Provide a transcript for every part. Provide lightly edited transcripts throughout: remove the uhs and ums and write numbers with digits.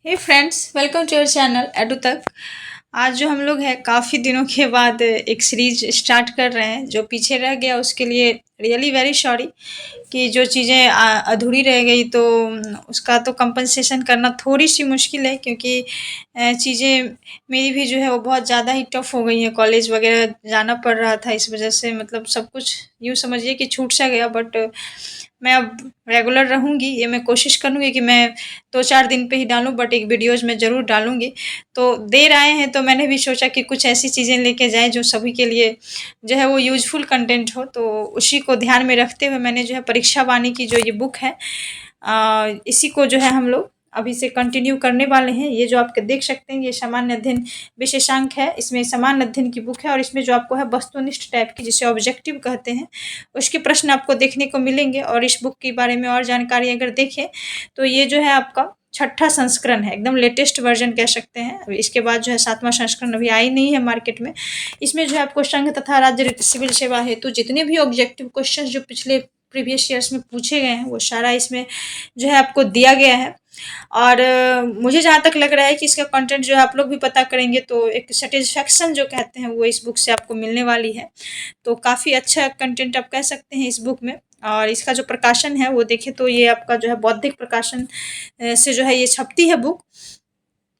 Hey friends, welcome to your channel Edu Tak. आज जो हम लोग हैं काफ़ी दिनों के बाद एक सीरीज स्टार्ट कर रहे हैं। जो पीछे रह गया उसके लिए रियली वेरी सॉरी कि जो चीज़ें अधूरी रह गई तो उसका तो कंपनसेशन करना थोड़ी सी मुश्किल है, क्योंकि चीज़ें मेरी भी जो है वो बहुत ज़्यादा ही टफ हो गई हैं। कॉलेज वगैरह जाना पड़ रहा था, इस वजह से मतलब सब कुछ यूँ समझिए कि छूट सा गया। बट मैं अब रेगुलर रहूँगी, ये मैं कोशिश करूँगी कि मैं 2-4 दिन पे ही डालूँ, बट एक वीडियोज़ मैं ज़रूर डालूँगी। तो देर आए हैं तो मैंने भी सोचा कि कुछ ऐसी चीज़ें लेके जाएँ जो सभी के लिए जो है वो यूज़फुल कंटेंट हो। तो उसी को ध्यान में रखते हुए मैंने जो है परीक्षा वाणी की जो ये बुक है, इसी को जो है हम लोग अभी से कंटिन्यू करने वाले हैं। ये जो आप देख सकते हैं ये सामान्य अध्ययन विशेषांक है। इसमें सामान्य अध्ययन की बुक है और इसमें जो आपको है वस्तुनिष्ठ टाइप की, जिसे ऑब्जेक्टिव कहते हैं, उसके प्रश्न आपको देखने को मिलेंगे। और इस बुक के बारे में और जानकारी अगर देखें तो ये जो है आपका छठा संस्करण है, एकदम लेटेस्ट वर्जन कह सकते हैं। अभी इसके बाद जो है 7वां संस्करण अभी आई नहीं है मार्केट में। इसमें जो है आपको संघ तथा राज्य सिविल सेवा हेतु जितने भी ऑब्जेक्टिव क्वेश्चन जो पिछले प्रीवियस ईयर्स में पूछे गए हैं वो सारा इसमें जो है आपको दिया गया है। और मुझे जहाँ तक लग रहा है कि इसका कंटेंट जो है आप लोग भी पता करेंगे तो एक सेटिस्फेक्शन जो कहते हैं वो इस बुक से आपको मिलने वाली है। तो काफ़ी अच्छा कंटेंट आप कह सकते हैं इस बुक में। और इसका जो प्रकाशन है वो देखें तो ये आपका जो है बौद्धिक प्रकाशन से जो है ये छपती है बुक।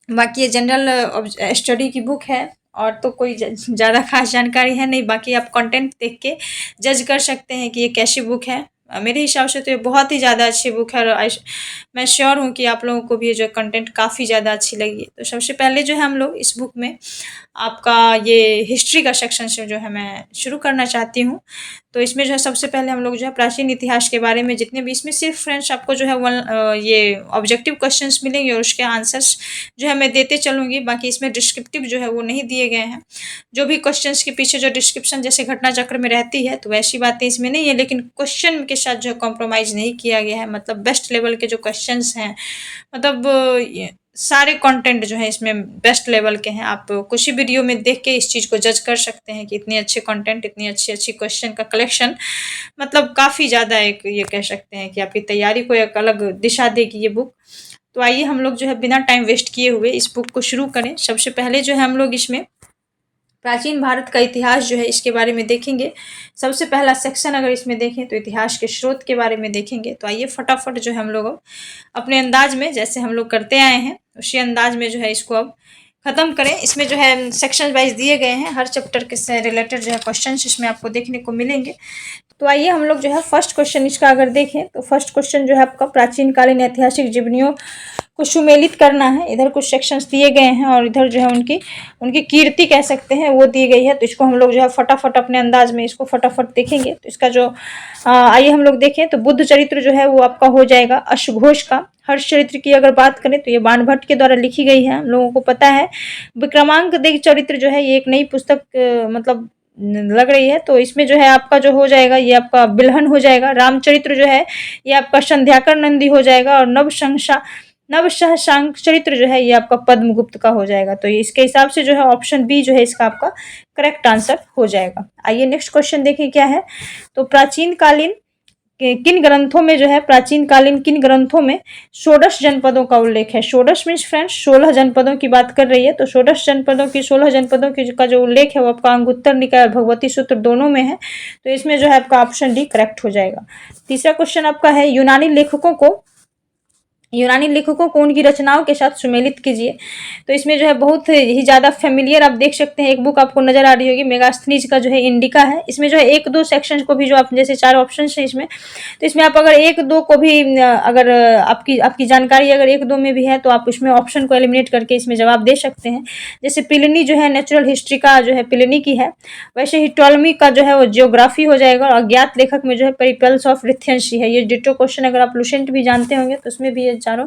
बाकी ये जनरल स्टडी की बुक है और तो कोई ज़्यादा खास जानकारी है नहीं। बाकी आप कंटेंट देख के जज कर सकते हैं कि ये कैसी बुक है। मेरे हिसाब से तो ये बहुत ही ज़्यादा अच्छी बुक है और मैं श्योर हूँ कि आप लोगों को भी ये जो कंटेंट काफ़ी ज़्यादा अच्छी लगी। तो सबसे पहले जो है हम लोग इस बुक में आपका ये हिस्ट्री का सेक्शन से जो है मैं शुरू करना चाहती हूँ। तो इसमें जो है सबसे पहले हम लोग जो है प्राचीन इतिहास के बारे में जितने भी इसमें सिर्फ फ्रेंड्स आपको जो है ये ऑब्जेक्टिव क्वेश्चंस मिलेंगे और उसके आंसर्स जो है मैं देते चलूँगी। बाकी इसमें डिस्क्रिप्टिव जो है वो नहीं दिए गए हैं। जो भी क्वेश्चंस के पीछे जो डिस्क्रिप्शन जैसे घटना चक्र में रहती है तो वैसी बातें इसमें नहीं है, लेकिन क्वेश्चन के साथ जो है कॉम्प्रोमाइज़ नहीं किया गया है। मतलब बेस्ट लेवल के जो क्वेश्चंस हैं, मतलब सारे कंटेंट जो है इसमें बेस्ट लेवल के हैं। आप कुछ ही वीडियो में देख के इस चीज़ को जज कर सकते हैं कि इतने अच्छे कंटेंट, इतनी अच्छी अच्छी क्वेश्चन का कलेक्शन, मतलब काफ़ी ज़्यादा एक ये कह सकते हैं कि आपकी तैयारी को एक अलग दिशा देगी ये बुक। तो आइए हम लोग जो है बिना टाइम वेस्ट किए हुए इस बुक को शुरू करें। सबसे पहले जो है हम लोग इसमें प्राचीन भारत का इतिहास जो है इसके बारे में देखेंगे। सबसे पहला सेक्शन अगर इसमें देखें तो इतिहास के स्रोत के बारे में देखेंगे। तो आइए फटाफट जो है हम लोग अब अपने अंदाज में जैसे हम लोग करते आए हैं उसी अंदाज में जो है इसको अब खत्म करें। इसमें जो है सेक्शन वाइज दिए गए हैं, हर चैप्टर के से रिलेटेड जो है क्वेश्चन इसमें आपको देखने को मिलेंगे। तो आइए हम लोग जो है फर्स्ट क्वेश्चन इसका अगर देखें तो फर्स्ट क्वेश्चन जो है आपका प्राचीन कालीन ऐतिहासिक जीवनियों को सुमेलित करना है। इधर कुछ सेक्शंस दिए गए हैं और इधर जो है उनकी उनकी कीर्ति कह सकते हैं वो दी गई है। तो इसको हम लोग जो है फटाफट अपने अंदाज में इसको फटाफट देखेंगे। तो इसका जो आइए हम लोग देखें तो बुद्ध चरित्र जो है वो आपका हो जाएगा अश्वघोष का। हर्ष चरित्र की अगर बात करें तो ये बाणभट्ट के द्वारा लिखी गई है, हम लोगों को पता है। विक्रमांक देव चरित्र जो है ये एक नई पुस्तक मतलब लग रही है। तो इसमें जो है आपका जो हो जाएगा ये आपका बिल्हन हो जाएगा। रामचरित्र जो है ये आपका संध्याकर नंदी हो जाएगा और नवसहसांक चरित्र जो है ये आपका पद्मगुप्त का हो जाएगा। तो इसके हिसाब से जो है ऑप्शन बी जो है इसका आपका करेक्ट आंसर हो जाएगा। आइए नेक्स्ट क्वेश्चन देखिए क्या है। तो प्राचीन कालीन किन ग्रंथों में जो है प्राचीन कालीन किन ग्रंथों में षोडश जनपदों का उल्लेख है। षोडश मीन्स फ्रेंड्स 16 जनपदों की बात कर रही है। तो षोडश जनपदों की 16 जनपदों की का जो उल्लेख है वो आपका अंगुत्तर निकाय और भगवती सूत्र दोनों में है। तो इसमें जो है आपका ऑप्शन डी करेक्ट हो जाएगा। तीसरा क्वेश्चन आपका है यूनानी लेखकों को उनकी रचनाओं के साथ सुमेलित कीजिए। तो इसमें जो है बहुत ही ज़्यादा फेमिलियर आप देख सकते हैं एक बुक आपको नजर आ रही होगी, मेगास्थनीज का जो है इंडिका है। इसमें जो है एक दो सेक्शन को भी जो आप जैसे 4 ऑप्शन है इसमें, तो इसमें आप अगर एक दो को भी अगर आपकी जानकारी अगर एक दो में भी है तो आप उसमें ऑप्शन को एलिमिनेट करके इसमें जवाब दे सकते हैं। जैसे प्लिनी जो है नेचुरल हिस्ट्री का जो है प्लिनी की है, वैसे ही टॉलमी का जो है वो जियोग्राफी हो जाएगा। और अज्ञात लेखक में जो है पेरिपल्स ऑफ रिथेंसी है। ये डिटो क्वेश्चन अगर आप लुसेंट भी जानते होंगे तो उसमें भी ये चारों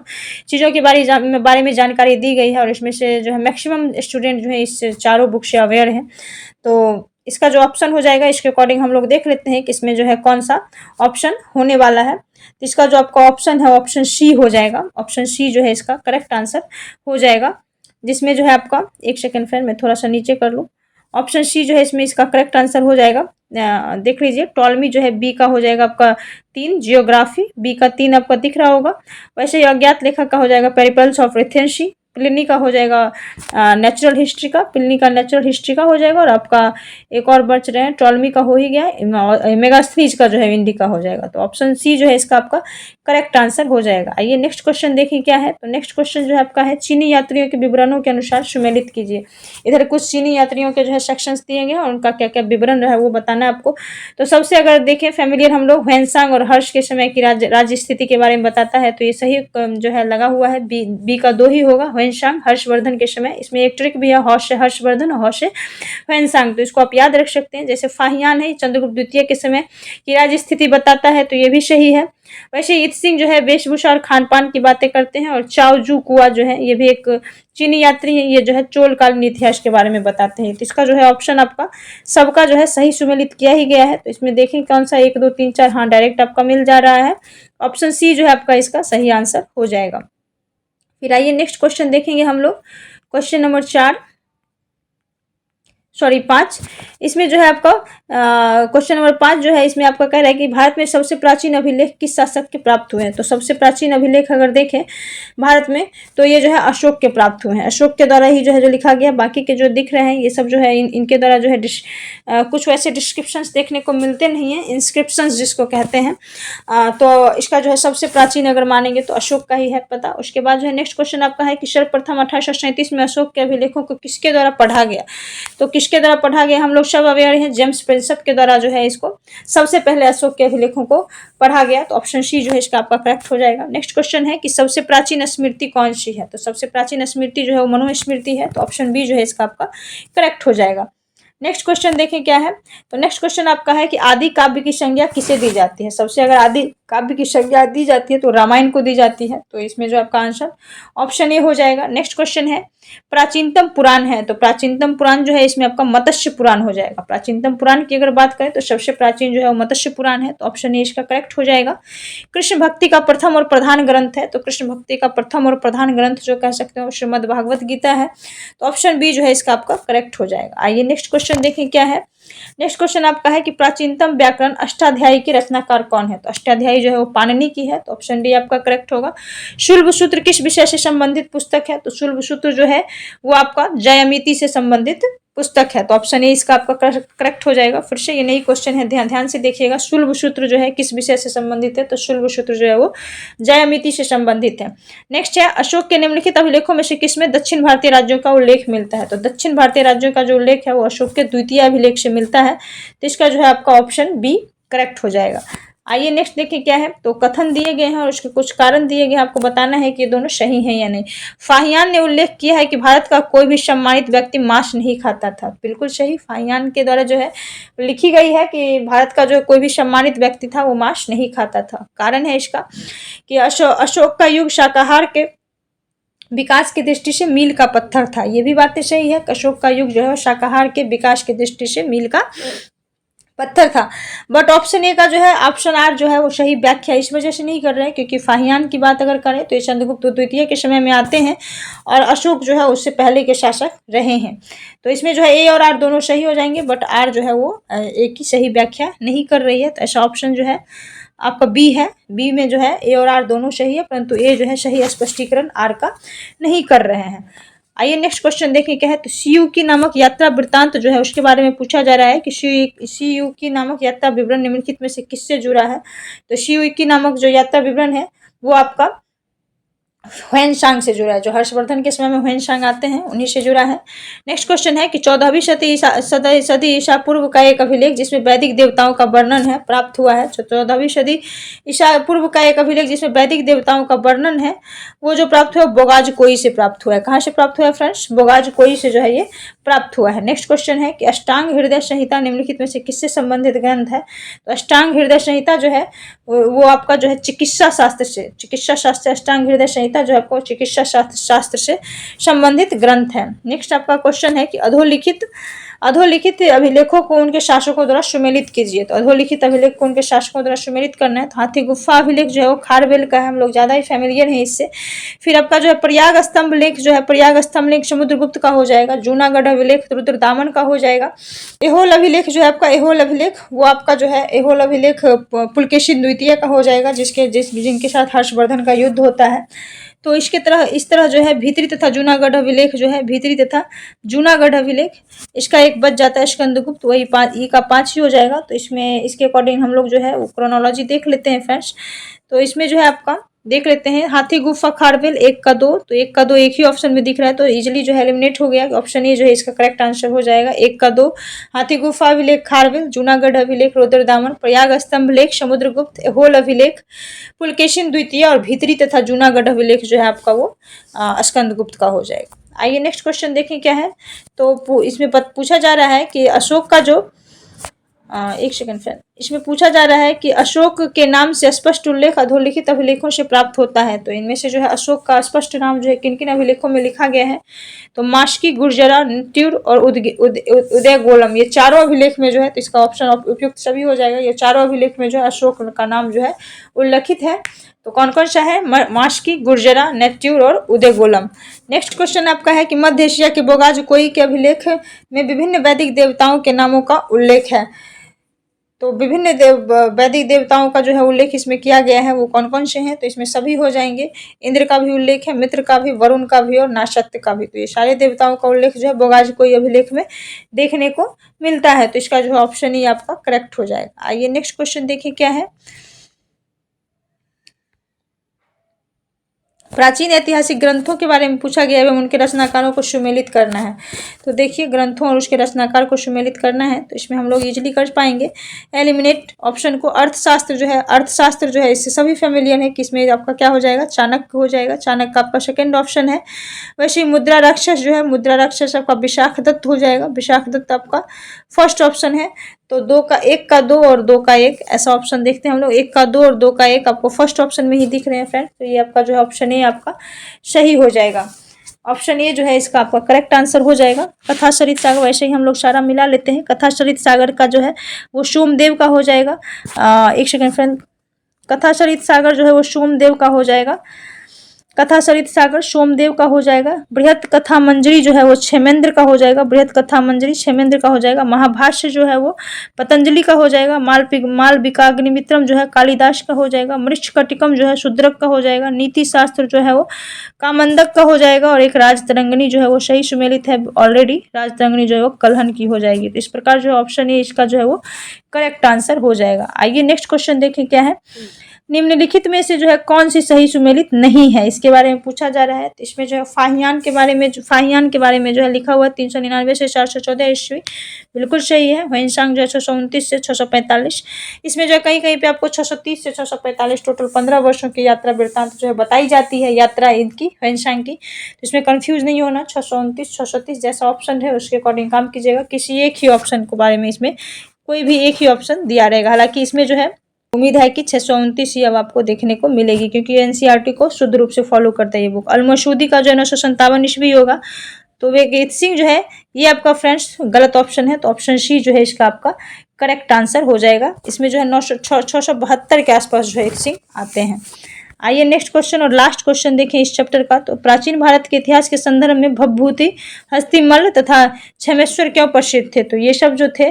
चीज़ों के बारे में जानकारी दी गई है और इसमें से जो है मैक्सिमम स्टूडेंट जो है इस चारों बुक से अवेयर हैं। तो इसका जो ऑप्शन हो जाएगा इसके अकॉर्डिंग हम लोग देख लेते हैं कि इसमें जो है कौन सा ऑप्शन होने वाला है। तो इसका जो आपका ऑप्शन है ऑप्शन सी हो जाएगा। ऑप्शन सी जो है इसका करेक्ट आंसर हो जाएगा, जिसमें जो है आपका एक सेकेंड फ्रेंड मैं थोड़ा सा नीचे कर लूँ। ऑप्शन सी जो है इसमें इसका करेक्ट आंसर हो जाएगा। देख लीजिए, टॉलमी जो है बी का हो जाएगा आपका 3, जियोग्राफी बी का 3 आपका दिख रहा होगा। वैसे ही अज्ञात लेखक का हो जाएगा पेरिपल्स ऑफ एथेंसी। प्लिनी का हो जाएगा नेचुरल हिस्ट्री का, प्लिनी का नेचुरल हिस्ट्री का हो जाएगा। और आपका एक और बच रहे हैं, टॉलमी का हो ही गया, मेगास्थनीज का जो है इंडिका हो जाएगा। तो ऑप्शन सी जो है इसका आपका करेक्ट आंसर हो जाएगा। आइए नेक्स्ट क्वेश्चन देखिए क्या है। तो नेक्स्ट क्वेश्चन जो है आपका है, चीनी यात्रियों के विवरणों के अनुसार सुमेलित कीजिए। इधर कुछ चीनी यात्रियों के जो है सेक्शंस दिए गए हैं और उनका क्या क्या विवरण जो है वो बताना है आपको। तो सबसे अगर देखें फैमिलियर हम लोग, ह्वेनसांग और हर्ष के समय की राज्य स्थिति के बारे में बताता है, तो ये सही जो है लगा हुआ है, बी का 2 ही होगा, ह्वेनसांग हर्षवर्धन के समय। इसमें एक ट्रिक भी है, हौश से हर्षवर्धन और हौश से ह्वेनसांग, तो इसको आप याद रख सकते हैं। जैसे फाहियान है चंद्रगुप्त द्वितीय के समय की राज्य स्थिति बताता है, तो ये भी सही है। वैसे इत सिंह जो है वेशभूषा और खान पान की बातें करते हैं। और चाओ जू कुआ जो है ये भी एक चीनी यात्री है, ये जो है चोल कालीन इतिहास के बारे में बताते हैं। तो इसका जो है ऑप्शन आपका सबका जो है सही सुमेलित किया ही गया है। तो इसमें देखें कौन सा 1 2 3 4, हाँ डायरेक्ट आपका मिल जा रहा है। ऑप्शन सी जो है आपका इसका सही आंसर हो जाएगा। फिर आइए नेक्स्ट क्वेश्चन देखेंगे हम लोग, क्वेश्चन नंबर 5। इसमें जो है आपका क्वेश्चन नंबर 5 जो है इसमें आपका कह रहा है कि भारत में सबसे प्राचीन अभिलेख किस शासक के प्राप्त हुए हैं। तो सबसे प्राचीन अभिलेख अगर देखें भारत में, तो ये जो है अशोक के प्राप्त हुए हैं। अशोक के द्वारा ही जो है जो लिखा गया, बाकी के जो दिख रहे हैं ये सब जो है इनके द्वारा जो है कुछ वैसे डिस्क्रिप्शंस देखने को मिलते नहीं हैं, इंस्क्रिप्शंस जिसको कहते हैं। तो इसका जो है सबसे प्राचीन अगर मानेंगे तो अशोक का ही है पता। उसके बाद जो है नेक्स्ट क्वेश्चन आपका है कि सर्वप्रथम 1837 में अशोक के अभिलेखों को किसके द्वारा पढ़ा गया। तो किसके द्वारा पढ़ा गया हम लोग सब अवेयर हैं, जेम्स प्रिंसेप के द्वारा जो है इसको सबसे पहले अशोक के अभिलेखों को पढ़ा गया। तो ऑप्शन सी जो है इसका आपका करेक्ट हो जाएगा। नेक्स्ट क्वेश्चन है कि सबसे प्राचीन स्मृति कौन सी है। तो सबसे प्राचीन स्मृति जो है वो मनुस्मृति है। तो ऑप्शन बी जो है इसका आपका करेक्ट हो जाएगा। नेक्स्ट क्वेश्चन देखें क्या है। तो नेक्स्ट क्वेश्चन आपका है कि आदि काव्य की संज्ञा किसे दी जाती है। सबसे अगर आदि काव्य की संज्ञा दी जाती है तो रामायण को दी जाती है। तो इसमें जो आपका आंसर ऑप्शन ए हो जाएगा। नेक्स्ट क्वेश्चन है प्राचीनतम पुराण है। तो प्राचीनतम पुराण जो है इसमें आपका मत्स्य पुराण हो जाएगा। प्राचीनतम पुराण की अगर बात करें तो सबसे प्राचीन जो है वो मत्स्य पुराण है। तो ऑप्शन ए इसका करेक्ट हो जाएगा। कृष्ण भक्ति का प्रथम और प्रधान ग्रंथ है। तो कृष्ण भक्ति का प्रथम और प्रधान ग्रंथ जो कह सकते हो श्रीमद् भागवत गीता है। तो ऑप्शन बी जो है इसका आपका करेक्ट हो जाएगा। आइए नेक्स्ट क्वेश्चन देखें क्या है। नेक्स्ट क्वेश्चन आपका है कि प्राचीनतम व्याकरण अष्टाध्यायी के रचनाकार कौन है। तो अष्टाध्यायी जो है वो पाणिनि की है। तो ऑप्शन डी आपका करेक्ट होगा। शुल्ब सूत्र किस विषय से संबंधित पुस्तक है। तो शुल्ब सूत्र जो है वो आपका जयामिति से संबंधित पुस्तक है। तो ऑप्शन ए इसका आपका करेक्ट हो जाएगा। फिर से ये नई क्वेश्चन है, ध्यान से देखिएगा। शुल्ब सूत्र जो है किस विषय से संबंधित है। तो शुल्ब सूत्र जो है वो जयामिति से संबंधित है। नेक्स्ट है अशोक के निम्नलिखित अभिलेखों में से किसमें दक्षिण भारतीय राज्यों का उल्लेख मिलता है। तो दक्षिण भारतीय राज्यों का जो उल्लेख है वो अशोक के द्वितीय अभिलेख से मिलता है। तो इसका जो है आपका ऑप्शन बी करेक्ट हो जाएगा। आइए नेक्स्ट देखिए क्या है। तो कथन दिए गए हैं और उसके कुछ कारण दिए गए हैं, आपको बताना है कि ये दोनों सही हैं या नहीं। फाहियान ने उल्लेख किया है कि भारत का कोई भी सम्मानित व्यक्ति मांस नहीं खाता था। बिल्कुल सही, फाहियान के द्वारा जो है लिखी गई है कि भारत का जो कोई भी सम्मानित व्यक्ति था वो मांस नहीं खाता था। कारण है इसका कि अशोक का युग शाकाहार के विकास की दृष्टि से मील का पत्थर था। ये भी बातें सही है। अशोक का युग जो है शाकाहार के विकास की दृष्टि से मील का पत्थर था। बट ऑप्शन ए का जो है ऑप्शन आर जो है वो सही व्याख्या इस वजह से नहीं कर रहे हैं क्योंकि फाहियान की बात अगर करें तो ये चंद्रगुप्त द्वितीय के समय में आते हैं और अशोक जो है उससे पहले के शासक रहे हैं। तो इसमें जो है ए और आर दोनों सही हो जाएंगे, बट आर जो है वो एक ही सही व्याख्या नहीं कर रही है। तो ऐसा ऑप्शन जो है आपका बी है। बी में जो है ए और आर दोनों सही है, परंतु ए जो है सही स्पष्टीकरण आर का नहीं कर रहे हैं। आइए नेक्स्ट क्वेश्चन देखें क्या है। तो सीयूकी नामक यात्रा वृत्तांत जो है उसके बारे में पूछा जा रहा है कि सीयूकी नामक यात्रा विवरण निम्नलिखित में से किससे जुड़ा है। तो सीयूकी नामक जो यात्रा विवरण है वो आपका ह्वेनसांग से जुड़ा है। जो हर्षवर्धन के समय में ह्वेनसांग आते हैं उन्हीं से जुड़ा है। नेक्स्ट क्वेश्चन है कि 14वीं सदी ईसा पूर्व का एक अभिलेख जिसमें वैदिक देवताओं का वर्णन है प्राप्त हुआ है। 14वीं सदी ईसा पूर्व का एक अभिलेख जिसमें वैदिक देवताओं का वर्णन है वो जो प्राप्त हुआ बोगाजकोई से प्राप्त हुआ है। कहाँ से प्राप्त हुआ है फ्रेंड्स? बोगाजकोई से जो है ये प्राप्त हुआ है। नेक्स्ट क्वेश्चन है कि अष्टांग हृदय संहिता निम्नलिखित में से किससे संबंधित ग्रंथ है। तो अष्टांग हृदय संहिता जो है वो आपका जो है चिकित्सा शास्त्र अष्टांग हृदय संहिता जो आपको चिकित्सा शास्त्र से संबंधित ग्रंथ है। नेक्स्ट आपका क्वेश्चन है कि अधोलिखित अधोलिखित अभिलेखों को उनके शासकों द्वारा सुमेलित कीजिए। तो अधोलिखित अभिलेख को उनके शासकों द्वारा सुमेलित करना है। तो हाथी गुफा अभिलेख जो है वो खारवेल का है, हम लोग ज्यादा ही फेमिलियर हैं इससे। फिर आपका जो है प्रयाग स्तंभ लेख जो है, प्रयाग स्तंभ लेख समुद्रगुप्त का हो जाएगा। जूनागढ़ अभिलेख रुद्रदामन का हो जाएगा। एहोल अभिलेख जो है आपका, एहोल अभिलेख वो आपका जो है, एहोल अभिलेख पुलकेशिन द्वितीय का हो जाएगा, जिनके साथ हर्षवर्धन का युद्ध होता है। तो इस तरह जो है भीतरी तथा जूनागढ़ अभिलेख जो है, भीतरी तथा जूनागढ़ अभिलेख, इसका एक बच जाता है स्कंदगुप्त, वही ई का 5 ही हो जाएगा। तो इसमें इसके अकॉर्डिंग हम लोग जो है वो क्रोनोलॉजी देख लेते हैं फ्रेंड्स। तो इसमें जो है आपका देख लेते हैं हाथी गुफा खारवेल 1 का 2, तो 1 का 2 एक ही ऑप्शन में दिख रहा है, तो इजिली जो है एलिमिनेट हो गया। ऑप्शन ए जो है इसका करेक्ट आंसर हो जाएगा 1 का 2। हाथी गुफा अभिलेख खारवेल, जूनागढ़ अभिलेख रुद्रदामन, प्रयाग स्तंभ लेख समुद्रगुप्त, एहोल अभिलेख पुलकेशिन द्वितीय और भीतरी तथा जूनागढ़ अभिलेख जो है आपका वो स्कंदगुप्त का हो जाएगा। आइए नेक्स्ट क्वेश्चन देखें क्या है। तो इसमें पूछा जा रहा है कि अशोक का जो एक सेकंड फ्रेंड, इसमें पूछा जा रहा है कि अशोक के नाम से स्पष्ट उल्लेख अधोलिखित अभिलेखों से प्राप्त होता है। तो इनमें से जो है अशोक का स्पष्ट नाम जो है किन किन अभिलेखों में लिखा गया है। तो मास्की, गुर्जरा, न्यूर और उदयगोलम, ये चारों अभिलेख में जो है, तो इसका ऑप्शन उपयुक्त सभी हो जाएगा। ये चारों अभिलेख में जो है अशोक का नाम जो है उल्लेखित है। तो कौन कौन सा है? मास्की, गुर्जरा, नेत्यूर और उदयगोलम। नेक्स्ट क्वेश्चन आपका है कि मध्य एशिया के बोगाज-कोई के अभिलेख में विभिन्न वैदिक देवताओं के नामों का उल्लेख है। तो विभिन्न वैदिक देवताओं का जो है उल्लेख इसमें किया गया है, वो कौन कौन से हैं? तो इसमें सभी हो जाएंगे। इंद्र का भी उल्लेख है, मित्र का भी, वरुण का भी और नाशत्य का भी। तो ये सारे देवताओं का उल्लेख जो है बोगाज-कोई अभिलेख में देखने को मिलता है। तो इसका जो है ऑप्शन ही आपका करेक्ट हो जाएगा। आइए नेक्स्ट क्वेश्चन देखिए क्या है। प्राचीन ऐतिहासिक ग्रंथों के बारे में पूछा गया एवं उनके रचनाकारों को सुमेलित करना है। तो देखिए ग्रंथों और उसके रचनाकार को सुमेलित करना है, तो इसमें हम लोग इजीली कर पाएंगे। एलिमिनेट ऑप्शन को। अर्थशास्त्र जो है, अर्थशास्त्र जो है इससे सभी फेमिलियर है कि इसमें आपका क्या हो जाएगा? चाणक्य हो जाएगा। चाणक्य आपका सेकेंड ऑप्शन है। वैसे ही मुद्रा राक्षस जो है, मुद्रा राक्षस आपका विशाखदत्त हो जाएगा। विशाखदत्त आपका फर्स्ट ऑप्शन है। तो 1 का 2 और 2 का 1 ऐसा ऑप्शन देखते हैं हम लोग। 1 का 2 और 2 का 1 आपको फर्स्ट ऑप्शन में ही दिख रहे हैं फ्रेंड। तो ये आपका जो है ऑप्शन ए आपका सही हो जाएगा। ऑप्शन ए जो है इसका आपका करेक्ट आंसर हो जाएगा। कथा सरित सागर, वैसे ही हम लोग सारा मिला लेते हैं। कथा सरित सागर का जो है वो सोमदेव का हो जाएगा। एक सेकंड फ्रेंड, कथा सरित सागर जो है वो सोमदेव का हो जाएगा। कथा सरित सागर सोमदेव का हो जाएगा। बृहत कथा मंजरी जो है वो क्षेमेंद्र का हो जाएगा। बृहत कथा मंजरी क्षेमेंद्र का हो जाएगा। महाभाष्य जो है वो पतंजलि का हो जाएगा। मालविकाग्निमित्रम जो है कालिदास का हो जाएगा। मृच्छकटिकम जो है शूद्रक का हो जाएगा। नीति शास्त्र जो है वो कामंदक का हो जाएगा। और एक राजतरंगिणी जो है वो सही सुमेलित है ऑलरेडी, राजतरंगिणी जो है वो कल्हन की हो जाएगी। तो इस प्रकार जो ऑप्शन है इसका जो है वो करेक्ट आंसर हो जाएगा। आइए नेक्स्ट क्वेश्चन देखें क्या है। निम्नलिखित में से जो है कौन सी सही सुमेलित नहीं है, इसके बारे में पूछा जा रहा है। तो इसमें जो है फाहियान के बारे में जो है लिखा हुआ है 399 से 414 ईस्वी, बिल्कुल सही है। वैनसांग जो है 629 से 645। इसमें जो है कहीं कहीं पे आपको 630 से 645 टोटल 15 वर्षों की यात्रा वृत्तांत जो है बताई जाती है, यात्रा इनकी वैनसांग की। तो इसमें कंफ्यूज नहीं होना, 629 630 जैसा ऑप्शन है उसके अकॉर्डिंग काम कीजिएगा। किसी एक ही ऑप्शन के बारे में इसमें कोई भी एक ही ऑप्शन दिया रहेगा। हालांकि इसमें जो है उम्मीद है कि 629 ही अब आपको देखने को मिलेगी, क्योंकि एनसीईआरटी को शुद्ध रूप से फॉलो करता है ये बुक। अलमसूदी का जो है 957 ईस्वी होगा। तो वेगेत सिंह जो है ये आपका फ्रेंड्स गलत ऑप्शन है। तो ऑप्शन सी जो है इसका आपका करेक्ट आंसर हो जाएगा। इसमें जो है 672 के आसपास जो है सिंह आते हैं। आइए नेक्स्ट क्वेश्चन और लास्ट क्वेश्चन देखें इस चैप्टर का। तो प्राचीन भारत के इतिहास के संदर्भ में भवभूति, हस्तिमल्ल तथा क्षेमेश्वर क्यों प्रसिद्ध थे? तो ये सब जो थे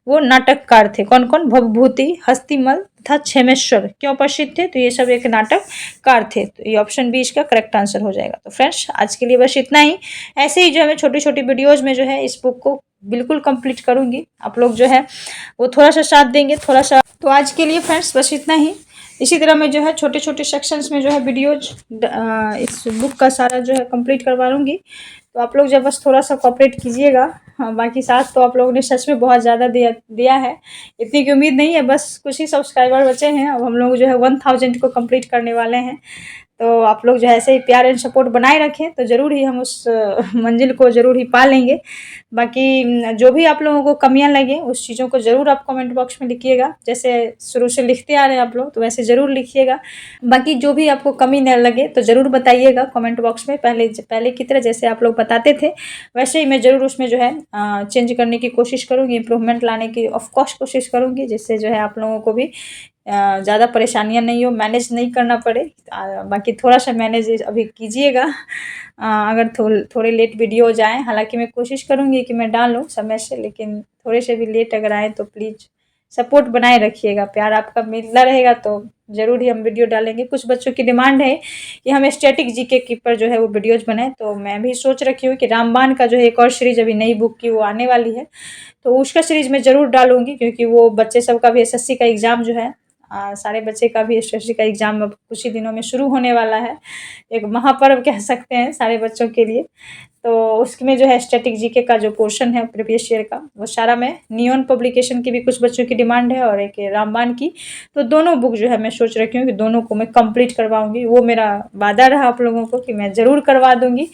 वो नाटककार थे। कौन कौन? भवभूति, हस्तिमल्ल तथा क्षेमेश्वर क्यों प्रसिद्ध थे? तो ये सब एक नाटककार थे। तो ये ऑप्शन बी इसका करेक्ट आंसर हो जाएगा। तो फ्रेंड्स आज के लिए बस इतना ही। ऐसे ही जो है मैं छोटी छोटी वीडियोज में जो है इस बुक को बिल्कुल कंप्लीट करूंगी। आप लोग जो है वो थोड़ा सा साथ देंगे, थोड़ा सा। तो आज के लिए फ्रेंड्स बस इतना ही। इसी तरह मैं जो है छोटे छोटे सेक्शंस में जो है वीडियोज इस बुक का सारा जो है कंप्लीट करवा लूँगी। तो आप लोग जब बस थोड़ा सा कोऑपरेट कीजिएगा। हाँ, बाकी साथ तो आप लोगों ने सच में बहुत ज़्यादा दिया है। इतनी की उम्मीद नहीं है, बस कुछ ही सब्सक्राइबर बचे हैं। अब हम लोग जो है 1000 को कंप्लीट करने वाले हैं। तो आप लोग जो है ऐसे ही प्यार एंड सपोर्ट बनाए रखें तो ज़रूर ही हम उस मंजिल को ज़रूर ही पा लेंगे। बाकी जो भी आप लोगों को कमियाँ लगें उस चीज़ों को ज़रूर आप कमेंट बॉक्स में लिखिएगा। जैसे शुरू से लिखते आ रहे हैं आप लोग तो वैसे ज़रूर लिखिएगा। बाकी जो भी आपको कमी न लगे तो ज़रूर बताइएगा कमेंट बॉक्स में। पहले की तरह जैसे आप लोग बताते थे वैसे ही मैं ज़रूर उसमें जो है चेंज करने की कोशिश करूँगी, इम्प्रूवमेंट लाने की ऑफ कोर्स कोशिश करूँगी, जिससे जो है आप लोगों को भी ज़्यादा परेशानियाँ नहीं हो, मैनेज नहीं करना पड़े। बाकी थोड़ा-सा मैनेज अभी कीजिएगा। अगर थोड़े लेट वीडियो हो जाएँ, हालाँकि मैं कोशिश करूँगी कि मैं डालूँ समय से, लेकिन थोड़े से भी लेट अगर आएँ तो प्लीज़ सपोर्ट बनाए रखिएगा। प्यार आपका मिलता रहेगा तो ज़रूर ही हम वीडियो डालेंगे। कुछ बच्चों की डिमांड है कि हम स्टैटिक जीके के ऊपर जो है वो वीडियोज़ बनाएँ, तो मैं भी सोच रखी हूँ कि रामबाण का जो है एक और सीरीज़ अभी नई बुक की वो आने वाली है, तो उसका सीरीज़ मैं ज़रूर डालूँगी, क्योंकि वो बच्चे सब का भी एसएससी का एग्ज़ाम जो है सारे बच्चे का भी एसएससी का एग्ज़ाम अब कुछ ही दिनों में शुरू होने वाला है। एक महापर्व कह सकते हैं सारे बच्चों के लिए। तो उसमें जो है स्टैटिक जीके का जो पोर्शन है प्रीवियस ईयर का वो सारा मैं नियॉन पब्लिकेशन की भी कुछ बच्चों की डिमांड है और एक रामबाण की, तो दोनों बुक जो है मैं सोच रखी हूँ कि दोनों को मैं कंप्लीट करवाऊँगी। वो मेरा वादा रहा आप लोगों को कि मैं ज़रूर करवा दूँगी।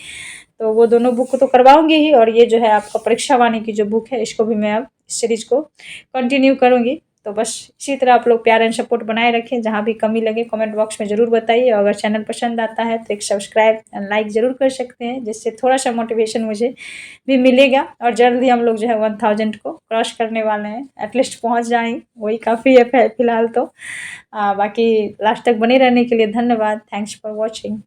तो वो दोनों बुक तो करवाऊँगी ही, और ये जो है आपका परीक्षा वाणी की जो बुक है इसको भी मैं अब इस सीरीज़ को कंटिन्यू करूँगी। तो बस इसी तरह आप लोग प्यार एंड सपोर्ट बनाए रखें। जहाँ भी कमी लगे कमेंट बॉक्स में ज़रूर बताइए, और अगर चैनल पसंद आता है तो एक सब्सक्राइब एंड लाइक ज़रूर कर सकते हैं, जिससे थोड़ा-सा मोटिवेशन मुझे भी मिलेगा। और जल्द ही हम लोग जो है 1000 को क्रॉस करने वाले हैं, एटलीस्ट पहुँच जाएँ, वही काफ़ी है फ़िलहाल तो। बाकी लास्ट तक बने रहने के लिए धन्यवाद। Thanks for watching.